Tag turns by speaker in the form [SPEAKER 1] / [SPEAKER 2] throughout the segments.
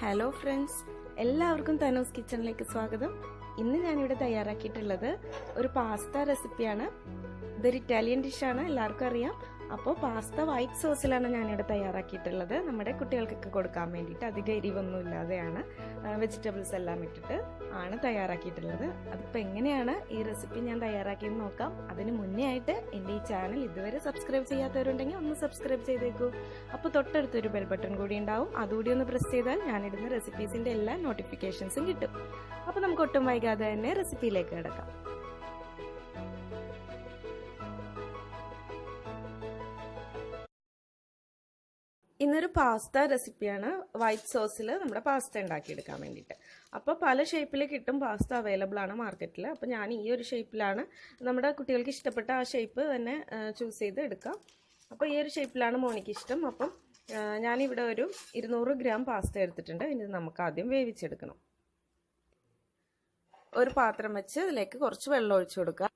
[SPEAKER 1] Hello friends, എല്ലാവർക്കും തനൂസ് കിച്ചണിലേക്ക് സ്വാഗതം. ഇന്ന് ഞാനിവിടെ തയ്യാറാക്കിയിട്ടുള്ളത് ഒരു പാസ്ത റെസിപ്പിയാണ്. ഇതൊരു ഇറ്റാലിയൻ ഡിഷാണ്, എല്ലാവർക്കും അറിയാം. അപ്പോൾ പാസ്ത വൈറ്റ് സോസിലാണ് ഞാനിവിടെ തയ്യാറാക്കിയിട്ടുള്ളത്. നമ്മുടെ കുട്ടികൾക്കൊക്കെ കൊടുക്കാൻ വേണ്ടിയിട്ട് അധികം എരിവൊന്നും ഇല്ലാതെയാണ്, വെജിറ്റബിൾസ് എല്ലാം ഇട്ടിട്ട് ആണ് തയ്യാറാക്കിയിട്ടുള്ളത്. അതിപ്പോൾ എങ്ങനെയാണ് ഈ റെസിപ്പി ഞാൻ തയ്യാറാക്കിയെന്ന് നോക്കാം. അതിന് മുന്നേ ആയിട്ട് എൻ്റെ ഈ ചാനൽ ഇതുവരെ സബ്സ്ക്രൈബ് ചെയ്യാത്തവരുണ്ടെങ്കിൽ ഒന്ന് സബ്സ്ക്രൈബ് ചെയ്തേക്കൂ. അപ്പോൾ തൊട്ടടുത്തൊരു ബെൽ ബട്ടൺ കൂടി ഉണ്ടാവും, അതുകൂടി ഒന്ന് പ്രസ് ചെയ്താൽ ഞാനിടുന്ന റെസിപ്പീസിൻ്റെ എല്ലാ നോട്ടിഫിക്കേഷൻസും കിട്ടും. അപ്പോൾ നമുക്ക് ഒട്ടും വൈകാതെ തന്നെ റെസിപ്പിയിലേക്ക് കിടക്കാം. ഇന്നൊരു പാസ്ത റെസിപ്പിയാണ്, വൈറ്റ് സോസിൽ നമ്മുടെ പാസ്ത ഉണ്ടാക്കിയെടുക്കാൻ വേണ്ടിയിട്ട്. അപ്പോൾ പല ഷേപ്പിൽ കിട്ടും, പാസ്ത അവൈലബിൾ ആണ് മാർക്കറ്റിൽ. അപ്പോൾ ഞാൻ ഈ ഒരു ഷേപ്പിലാണ്, നമ്മുടെ കുട്ടികൾക്ക് ഇഷ്ടപ്പെട്ട ആ ഷേപ്പ് തന്നെ ചൂസ് ചെയ്ത് എടുക്കാം. അപ്പോൾ ഈ ഒരു ഷേപ്പിലാണ് മോനിക്ക് ഇഷ്ടം. അപ്പം ഞാനിവിടെ ഒരു 200 ഗ്രാം പാസ്ത എടുത്തിട്ടുണ്ട്. ഇനി നമുക്ക് ആദ്യം വേവിച്ചെടുക്കണം. ഒരു പാത്രം വെച്ച് അതിലേക്ക് കുറച്ച് വെള്ളം ഒഴിച്ചു കൊടുക്കുക.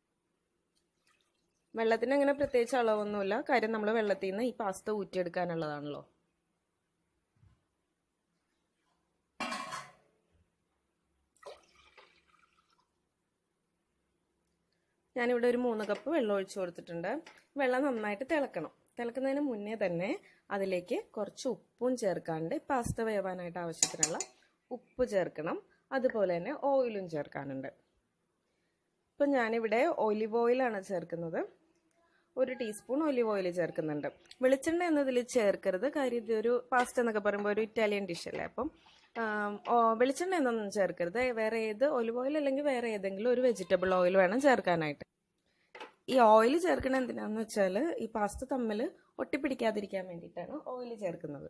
[SPEAKER 1] വെള്ളത്തിന് അങ്ങനെ പ്രത്യേകിച്ച് അളവൊന്നുമില്ല, കാര്യം നമ്മൾ വെള്ളത്തിൽ നിന്ന് ഈ പാസ്ത ഊറ്റിയെടുക്കാനുള്ളതാണല്ലോ. ഞാനിവിടെ ഒരു 3 കപ്പ് വെള്ളം ഒഴിച്ചു കൊടുത്തിട്ടുണ്ട്. വെള്ളം നന്നായിട്ട് തിളക്കണം. തിളക്കുന്നതിന് മുന്നേ തന്നെ അതിലേക്ക് കുറച്ച് ഉപ്പും ചേർക്കാണ്ട് പാസ്ത വേവാനായിട്ട് ആവശ്യത്തിനുള്ള ഉപ്പ് ചേർക്കണം. അതുപോലെ തന്നെ ഓയിലും ചേർക്കാനുണ്ട്. ഇപ്പം ഞാനിവിടെ ഒലിവ് ഓയിലാണ് ചേർക്കുന്നത്. 1 ടീസ്പൂൺ ഒലിവ് ഓയിൽ ചേർക്കുന്നുണ്ട്. വെളിച്ചെണ്ണ എന്നതിൽ ചേർക്കരുത്, കാര്യം ഇതൊരു പാസ്ത എന്നൊക്കെ പറയുമ്പോൾ ഒരു ഇറ്റാലിയൻ ഡിഷല്ലേ. അപ്പം വെളിച്ചെണ്ണ എന്നൊന്നും ചേർക്കരുത്. വേറെ ഏത് ഒലിവ് ഓയിൽ അല്ലെങ്കിൽ വേറെ ഏതെങ്കിലും ഒരു വെജിറ്റബിൾ ഓയിൽ വേണം ചേർക്കാനായിട്ട്. ഈ ഓയിൽ ചേർക്കണ എന്തിനാന്ന് വെച്ചാൽ ഈ പാസ്ത തമ്മിൽ ഒട്ടിപ്പിടിക്കാതിരിക്കാൻ വേണ്ടിയിട്ടാണ് ഓയിൽ ചേർക്കുന്നത്.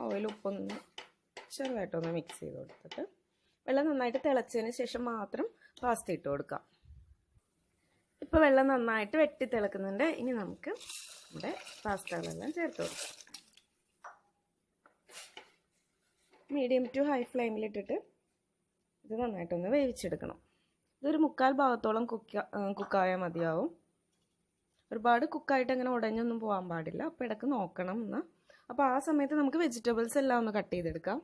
[SPEAKER 1] ഓയിൽ ഉപ്പൊന്ന് ചെറുതായിട്ടൊന്ന് മിക്സ് ചെയ്ത് കൊടുത്തിട്ട് വെള്ളം നന്നായിട്ട് തിളച്ചതിന് ശേഷം മാത്രം പാസ്ത ഇട്ട് കൊടുക്കാം. ഇപ്പോൾ വെള്ളം നന്നായിട്ട് വെട്ടി തിളക്കുന്നുണ്ട്. ഇനി നമുക്ക് നമ്മുടെ പാസ്തകളെല്ലാം ചേർത്ത് കൊടുക്കാം. മീഡിയം ടു ഹൈ ഫ്ലെയിമിലിട്ടിട്ട് ഇത് നന്നായിട്ടൊന്ന് വേവിച്ചെടുക്കണം. ഇതൊരു 3/4 ഭാഗത്തോളം കുക്കായാൽ മതിയാവും. ഒരുപാട് കുക്കായിട്ട് അങ്ങനെ ഉടഞ്ഞൊന്നും പോകാൻ പാടില്ല. അപ്പോൾ ഇടയ്ക്ക് നോക്കണം എന്ന്. അപ്പോൾ ആ സമയത്ത് നമുക്ക് വെജിറ്റബിൾസ് എല്ലാം ഒന്ന് കട്ട് ചെയ്തെടുക്കാം.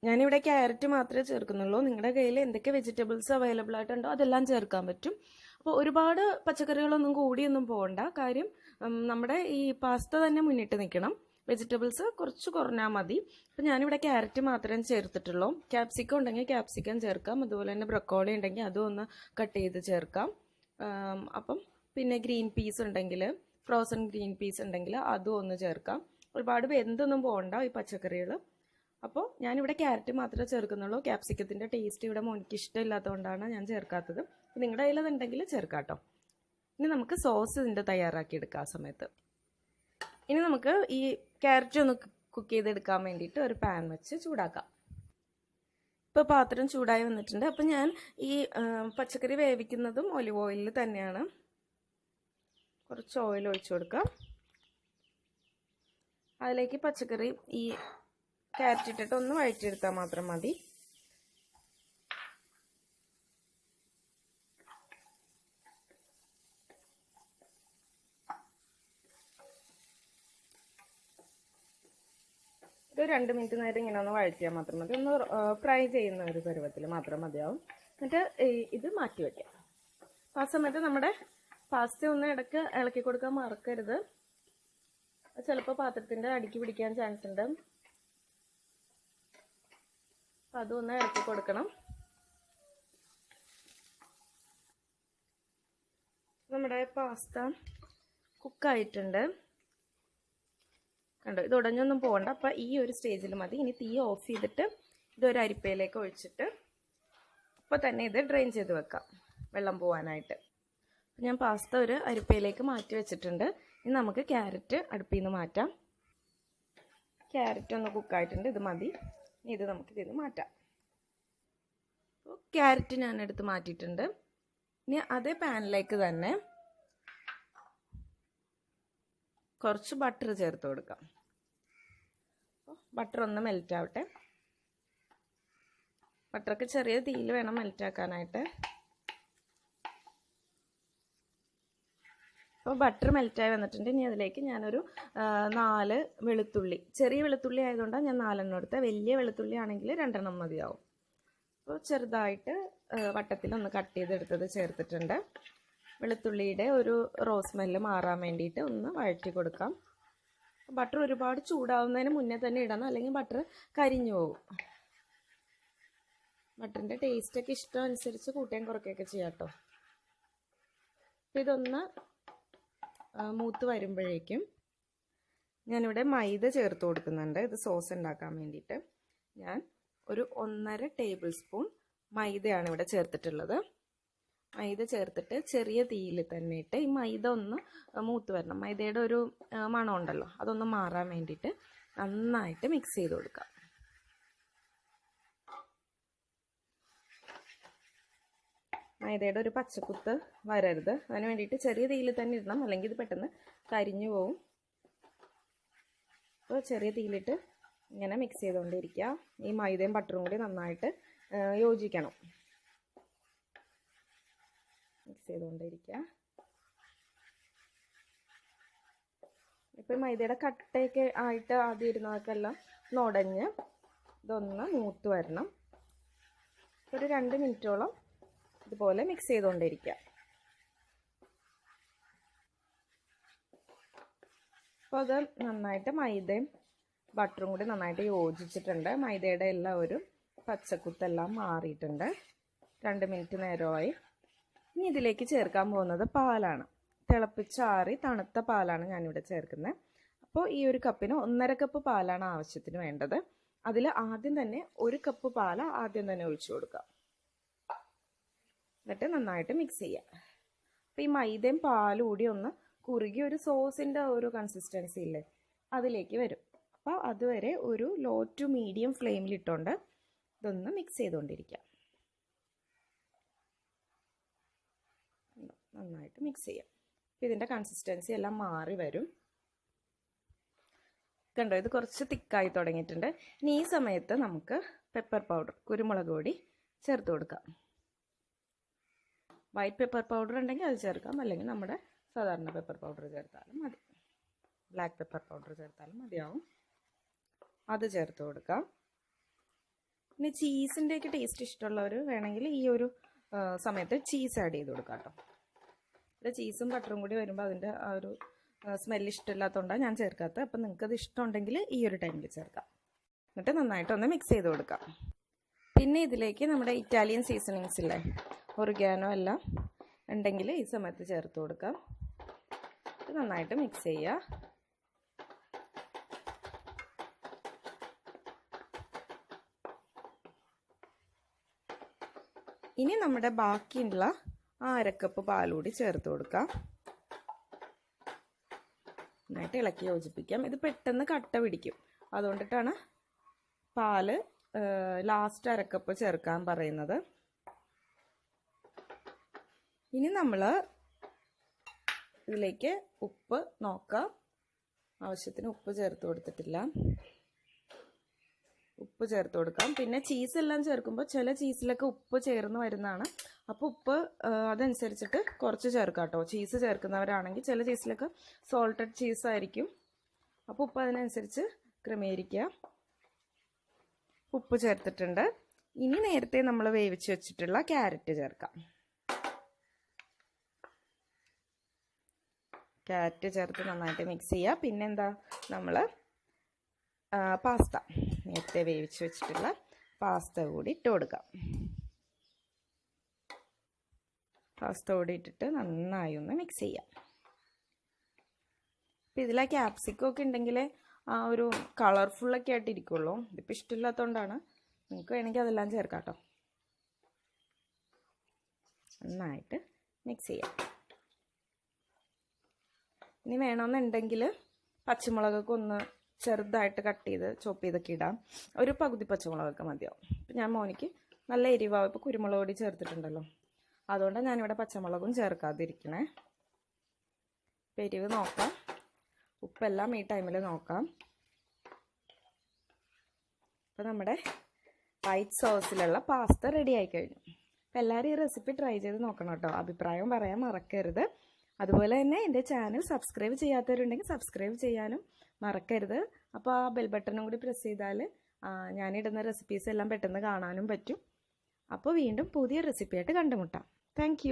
[SPEAKER 1] ഞാനിവിടെ ക്യാരറ്റ് മാത്രമേ ചേർക്കുന്നുള്ളൂ. നിങ്ങളുടെ കയ്യിൽ എന്തൊക്കെ വെജിറ്റബിൾസ് അവൈലബിൾ ആയിട്ടുണ്ടോ അതെല്ലാം ചേർക്കാൻ പറ്റും. അപ്പോൾ ഒരുപാട് പച്ചക്കറികളൊന്നും കൂടിയൊന്നും പോകണ്ട, കാര്യം നമ്മുടെ ഈ പാസ്ത തന്നെ മുന്നിട്ട് നിൽക്കണം. വെജിറ്റബിൾസ് കുറച്ച് കുറഞ്ഞാൽ മതി. അപ്പം ഞാനിവിടെ ക്യാരറ്റ് മാത്രമേ ചേർത്തിട്ടുള്ളൂ. ക്യാപ്സിക്കം ഉണ്ടെങ്കിൽ ക്യാപ്സിക്കം ചേർക്കാം. അതുപോലെ തന്നെ ബ്രൊക്കോളി ഉണ്ടെങ്കിൽ അതും ഒന്ന് കട്ട് ചെയ്ത് ചേർക്കാം. അപ്പം പിന്നെ ഗ്രീൻ പീസ് ഉണ്ടെങ്കിൽ, ഫ്രോസൺ ഗ്രീൻ പീസ് ഉണ്ടെങ്കിൽ അതും ഒന്ന് ചേർക്കാം. ഒരുപാട് വെന്തൊന്നും പോകണ്ട ഈ പച്ചക്കറികൾ. അപ്പോൾ ഞാനിവിടെ ക്യാരറ്റ് മാത്രമേ ചേർക്കുന്നുള്ളൂ. ക്യാപ്സിക്കത്തിൻ്റെ ടേസ്റ്റ് ഇവിടെ മോനിക്ക് ഇഷ്ടമില്ലാത്തതുകൊണ്ടാണ് ഞാൻ ചേർക്കാത്തത്. നിങ്ങളുടെ കയ്യിൽ അതുണ്ടെങ്കിൽ ചേർക്കാം കേട്ടോ. ഇനി നമുക്ക് സോസ് ഇതിൻ്റെ തയ്യാറാക്കിയെടുക്കാം ആ സമയത്ത്. ഇനി നമുക്ക് ഈ ക്യാരറ്റ് ഒന്ന് കുക്ക് ചെയ്തെടുക്കാൻ വേണ്ടിയിട്ട് ഒരു പാൻ വെച്ച് ചൂടാക്കാം. ഇപ്പോൾ പാത്രം ചൂടായി വന്നിട്ടുണ്ട്. അപ്പം ഞാൻ ഈ പച്ചക്കറി വേവിക്കുന്നതും ഒലിവ് ഓയിലിൽ തന്നെയാണ്. കുറച്ച് ഓയിൽ ഒഴിച്ചു കൊടുക്കാം. അതിലേക്ക് പച്ചക്കറി ഈ ക്യാരറ്റ് ഇട്ടിട്ട് ഒന്ന് വഴറ്റിയെടുത്താൽ മാത്രം മതി. ഒരു 2 മിനിറ്റ് നേരം ഇങ്ങനെ ഒന്ന് വഴറ്റിയാൽ മാത്രം മതി. ഒന്ന് ഫ്രൈ ചെയ്യുന്ന ഒരു പരുവത്തിൽ മാത്രം മതിയാവും. എന്നിട്ട് ഇത് മാറ്റി വയ്ക്കാം. ആ സമയത്ത് നമ്മുടെ പാസ്ത ഒന്ന് ഇടയ്ക്ക് ഇളക്കി കൊടുക്കാൻ മറക്കരുത്. ചിലപ്പോൾ പാത്രത്തിൻ്റെ അടിക്ക് പിടിക്കാൻ ചാൻസ് ഉണ്ട്. അപ്പം അതൊന്ന് ഇളക്കി കൊടുക്കണം. നമ്മുടെ പാസ്ത കുക്കായിട്ടുണ്ട് കണ്ടോ. ഇത് ഉടഞ്ഞൊന്നും പോകണ്ട. അപ്പം ഈ ഒരു സ്റ്റേജിൽ മതി. ഇനി തീ ഓഫ് ചെയ്തിട്ട് ഇതൊരു അരിപ്പയിലേക്ക് ഒഴിച്ചിട്ട് അപ്പോൾ തന്നെ ഇത് ഡ്രെയിൻ ചെയ്ത് വെക്കാം, വെള്ളം പോകാനായിട്ട്. ഞാൻ പാസ്ത ഒരു അരിപ്പയിലേക്ക് മാറ്റി വെച്ചിട്ടുണ്ട്. ഇനി നമുക്ക് ക്യാരറ്റ് അടുപ്പിൽ നിന്ന് മാറ്റാം. ക്യാരറ്റ് ഒന്ന് കുക്കായിട്ടുണ്ട്, ഇത് മതി. ഇനി ഇത് നമുക്ക് ഇതിൽ മാറ്റാം. അപ്പോൾ ക്യാരറ്റ് ഞാൻ എടുത്ത് മാറ്റിയിട്ടുണ്ട്. ഇനി അതേ പാനിലേക്ക് തന്നെ കുറച്ച് ബട്ടർ ചേർത്ത് കൊടുക്കാം. ബട്ടർ ഒന്ന് മെൽറ്റ് ആവട്ടെ. ബട്ടറൊക്കെ ചെറിയ തീയിൽ വേണം മെൽറ്റ് ആക്കാനായിട്ട്. അപ്പോൾ ബട്ടർ മെൽറ്റായി വന്നിട്ടുണ്ട്. ഇനി അതിലേക്ക് ഞാനൊരു 4 വെളുത്തുള്ളി, ചെറിയ വെളുത്തുള്ളി ആയതുകൊണ്ടാണ് ഞാൻ 4 എടുത്തത്. വലിയ വെളുത്തുള്ളി ആണെങ്കിൽ 2 മതിയാവും. അപ്പോൾ ചെറുതായിട്ട് വട്ടത്തിലൊന്ന് കട്ട് ചെയ്തെടുത്തത് ചേർത്തിട്ടുണ്ട്. വെളുത്തുള്ളിയുടെ ഒരു റോസ് സ്മെല്ല് മാറാൻ വേണ്ടിയിട്ട് ഒന്ന് വഴറ്റി കൊടുക്കാം. ബട്ടർ ഒരുപാട് ചൂടാവുന്നതിന് മുന്നേ തന്നെ ഇടണം, അല്ലെങ്കിൽ ബട്ടർ കരിഞ്ഞു പോകും. ബട്ടറിൻ്റെ ടേസ്റ്റൊക്കെ ഇഷ്ടം അനുസരിച്ച് കൂട്ടുകയും കുറയ്ക്കുകയൊക്കെ ചെയ്യാം കേട്ടോ. അപ്പോൾ ഇതൊന്ന് മൂത്ത് വരുമ്പോഴേക്കും ഞാനിവിടെ മൈദ ചേർത്ത് കൊടുക്കുന്നുണ്ട്. ഇത് സോസ് ഉണ്ടാക്കാൻ വേണ്ടിയിട്ട് ഞാൻ ഒരു 1.5 ടേബിൾ സ്പൂൺ മൈദയാണ് ഇവിടെ ചേർത്തിട്ടുള്ളത്. മൈദ ചേർത്തിട്ട് ചെറിയ തീയിൽ തന്നെ ഇട്ട് ഈ മൈദ ഒന്ന് മൂത്ത് വരണം. മൈദയുടെ ഒരു മണം ഉണ്ടല്ലോ, അതൊന്ന് മാറാൻ വേണ്ടിയിട്ട് നന്നായിട്ട് മിക്സ് ചെയ്ത് കൊടുക്കാം. മൈദയുടെ ഒരു പച്ചക്കുത്ത് വരരുത്, അതിന് വേണ്ടിയിട്ട് ചെറിയ തീയിൽ തന്നെ ഇടണം, അല്ലെങ്കിൽ ഇത് പെട്ടെന്ന് കരിഞ്ഞു പോവും. അപ്പോൾ ചെറിയ തീയിലിട്ട് ഇങ്ങനെ മിക്സ് ചെയ്തുകൊണ്ടിരിക്കുക. ഈ മൈദയും ബട്ടറും കൂടി നന്നായിട്ട് യോജിക്കണം. മിക്സ് ചെയ്തുകൊണ്ടിരിക്കുക. ഇപ്പം മൈദയുടെ കട്ടയൊക്കെ ആയിട്ട് ആദ്യം ഇരുന്നതൊക്കെ എല്ലാം നുടഞ്ഞ് ഇതൊന്ന് മൂത്ത് വരണം. ഒരു 2 മിനിറ്റോളം ഇതുപോലെ മിക്സ് ചെയ്തുകൊണ്ടിരിക്കുക. അപ്പോൾ അത് നന്നായിട്ട് മൈദയും ബട്ടറും കൂടി നന്നായിട്ട് യോജിച്ചിട്ടുണ്ട്. മൈദയുടെ എല്ലാം ഒരു പച്ചക്കുത്തെല്ലാം മാറിയിട്ടുണ്ട്. 2 മിനിറ്റ് നേരമായി. ഇനി ഇതിലേക്ക് ചേർക്കാൻ പോകുന്നത് പാലാണ്. തിളപ്പിച്ചാറി തണുത്ത പാലാണ് ഞാനിവിടെ ചേർക്കുന്നത്. അപ്പോൾ ഈ ഒരു കപ്പിന് 1.5 കപ്പ് പാലാണ് ആവശ്യത്തിന് വേണ്ടത്. അതിൽ ആദ്യം തന്നെ 1 കപ്പ് പാൽ ആദ്യം തന്നെ ഒഴിച്ചു കൊടുക്കാം. എന്നിട്ട് നന്നായിട്ട് മിക്സ് ചെയ്യുക. അപ്പോൾ ഈ മൈദയും പാലും കൂടി ഒന്ന് കുറുകി ഒരു സോസിൻ്റെ ഒരു കൺസിസ്റ്റൻസി ഇല്ലേ, അതിലേക്ക് വരും. അപ്പോൾ അതുവരെ ഒരു ലോ ടു മീഡിയം ഫ്ലെയിമിലിട്ടുകൊണ്ട് ഇതൊന്ന് മിക്സ് ചെയ്തുകൊണ്ടിരിക്കുക. നന്നായിട്ട് മിക്സ് ചെയ്യാം. അപ്പോൾ ഇതിൻ്റെ കൺസിസ്റ്റൻസി എല്ലാം മാറി വരും. കണ്ടോ, ഇത് കുറച്ച് തിക്കായി തുടങ്ങിയിട്ടുണ്ട്. ഇനി ഈ സമയത്ത് നമുക്ക് പെപ്പർ പൗഡർ, കുരുമുളക് പൊടി ചേർത്ത് കൊടുക്കാം. വൈറ്റ് പെപ്പർ പൗഡർ ഉണ്ടെങ്കിൽ അത് ചേർക്കാം, അല്ലെങ്കിൽ നമ്മുടെ സാധാരണ പെപ്പർ പൗഡർ ചേർത്താലും മതി. ബ്ലാക്ക് പെപ്പർ പൗഡർ ചേർത്താലും മതിയാവും. അത് ചേർത്ത് കൊടുക്കാം. പിന്നെ ചീസിൻ്റെയൊക്കെ ടേസ്റ്റ് ഇഷ്ടമുള്ളവർ വേണമെങ്കിൽ ഈ ഒരു സമയത്ത് ചീസ് ആഡ് ചെയ്ത് കൊടുക്കാം കേട്ടോ. ഇത് ചീസും ബട്ടറും കൂടി വരുമ്പോൾ അതിൻ്റെ ആ ഒരു സ്മെല്ല് ഇഷ്ടമില്ലാത്തതുകൊണ്ടാണ് ഞാൻ ചേർക്കാത്തത്. അപ്പം നിങ്ങൾക്കത് ഇഷ്ടമുണ്ടെങ്കിൽ ഈ ഒരു ടൈമിൽ ചേർക്കാം. എന്നിട്ട് നന്നായിട്ടൊന്ന് മിക്സ് ചെയ്ത് കൊടുക്കാം. പിന്നെ ഇതിലേക്ക് നമ്മുടെ ഇറ്റാലിയൻ സീസണിങ്സ് ഇല്ലേ, ഒറിഗാനോ എല്ലാം ഉണ്ടെങ്കിൽ ഈ സമയത്ത് ചേർത്ത് കൊടുക്കാം. ഇത് നന്നായിട്ട് മിക്സ് ചെയ്യുക. ഇനി നമ്മുടെ ബാക്കിയുള്ള 1/2 കപ്പ് പാലുകൂടി ചേർത്ത് കൊടുക്കാം. നന്നായിട്ട് ഇളക്കി യോജിപ്പിക്കാം. ഇത് പെട്ടെന്ന് കട്ട പിടിക്കും, അതുകൊണ്ടിട്ടാണ് പാല് ലാസ്റ്റ് 1/2 കപ്പ് ചേർക്കാൻ പറയുന്നത്. ഇനി നമ്മൾ ഇതിലേക്ക് ഉപ്പ് നോക്കാം. ആവശ്യത്തിന് ഉപ്പ് ചേർത്ത് കൊടുത്തിട്ടില്ല, ഉപ്പ് ചേർത്ത് കൊടുക്കാം. പിന്നെ ചീസെല്ലാം ചേർക്കുമ്പോൾ ചില ചീസിലൊക്കെ ഉപ്പ് ചേർന്ന് വരുന്നതാണ്. അപ്പോൾ ഉപ്പ് അതനുസരിച്ചിട്ട് കുറച്ച് ചേർക്കാം കേട്ടോ. ചീസ് ചേർക്കുന്നവരാണെങ്കിൽ ചില ചീസിലൊക്കെ സോൾട്ടഡ് ചീസായിരിക്കും. അപ്പോൾ ഉപ്പ് അതിനനുസരിച്ച് ക്രമീകരിക്കുക. ഉപ്പ് ചേർത്തിട്ടുണ്ട്. ഇനി നേരത്തെ നമ്മൾ വേവിച്ച് വെച്ചിട്ടുള്ള ക്യാരറ്റ് ചേർക്കാം. ക്യാരറ്റ് ചേർത്ത് നന്നായിട്ട് മിക്സ് ചെയ്യുക. പിന്നെന്താ, നമ്മൾ പാസ്ത, നേരത്തെ വേവിച്ച് വെച്ചിട്ടുള്ള പാസ്ത കൂടി ഇട്ട് കൊടുക്കാം. പാസ്ത കൂടി ഇട്ടിട്ട് നന്നായി ഒന്ന് മിക്സ് ചെയ്യാം. അപ്പോൾ ഇതിൽ ക്യാപ്സിക്കം ഒക്കെ ഉണ്ടെങ്കിൽ ആ ഒരു കളർഫുള്ളൊക്കെ ആയിട്ട് ഇരിക്കുള്ളൂ. ഇതിപ്പോൾ ഇഷ്ടമില്ലാത്തതുകൊണ്ടാണ്. നിങ്ങൾക്ക് വേണമെങ്കിൽ അതെല്ലാം ചേർക്കാം കേട്ടോ. നന്നായിട്ട് മിക്സ് ചെയ്യാം. ഇനി വേണമെന്നുണ്ടെങ്കിൽ പച്ചമുളകൊക്കെ ഒന്ന് ചെറുതായിട്ട് കട്ട് ചെയ്ത് ചോപ്പ് ചെയ്തൊക്കെ ഇടാം. ഒരു പകുതി പച്ചമുളകൊക്കെ മതിയാവും. ഇപ്പം ഞാൻ മോനിക്ക് നല്ല എരിവാവും. ഇപ്പോൾ കുരുമുളക് പൊടി ചേർത്തിട്ടുണ്ടല്ലോ, അതുകൊണ്ടാണ് ഞാനിവിടെ പച്ചമുളകും ചേർക്കാതിരിക്കണേ. എരിവ് നോക്കാം, ഉപ്പെല്ലാം ഈ ടൈമിൽ നോക്കാം. അപ്പോൾ നമ്മുടെ വൈറ്റ് സോസിലുള്ള പാസ്ത റെഡി ആയി കഴിഞ്ഞു. അപ്പോൾ എല്ലാവരും ഈ റെസിപ്പി ട്രൈ ചെയ്ത് നോക്കണം കേട്ടോ. അഭിപ്രായം പറയാൻ മറക്കരുത്. അതുപോലെ തന്നെ എൻ്റെ ചാനൽ സബ്സ്ക്രൈബ് ചെയ്യാത്തവരുണ്ടെങ്കിൽ സബ്സ്ക്രൈബ് ചെയ്യാനും മറക്കരുത്. അപ്പോൾ ആ ബെൽ ബട്ടണും കൂടി പ്രസ് ചെയ്താൽ ഞാനിടുന്ന റെസിപ്പീസ് എല്ലാം പെട്ടെന്ന് കാണാനും പറ്റും. അപ്പോൾ വീണ്ടും പുതിയ റെസിപ്പിയായിട്ട് കണ്ടുമുട്ടാം. താങ്ക്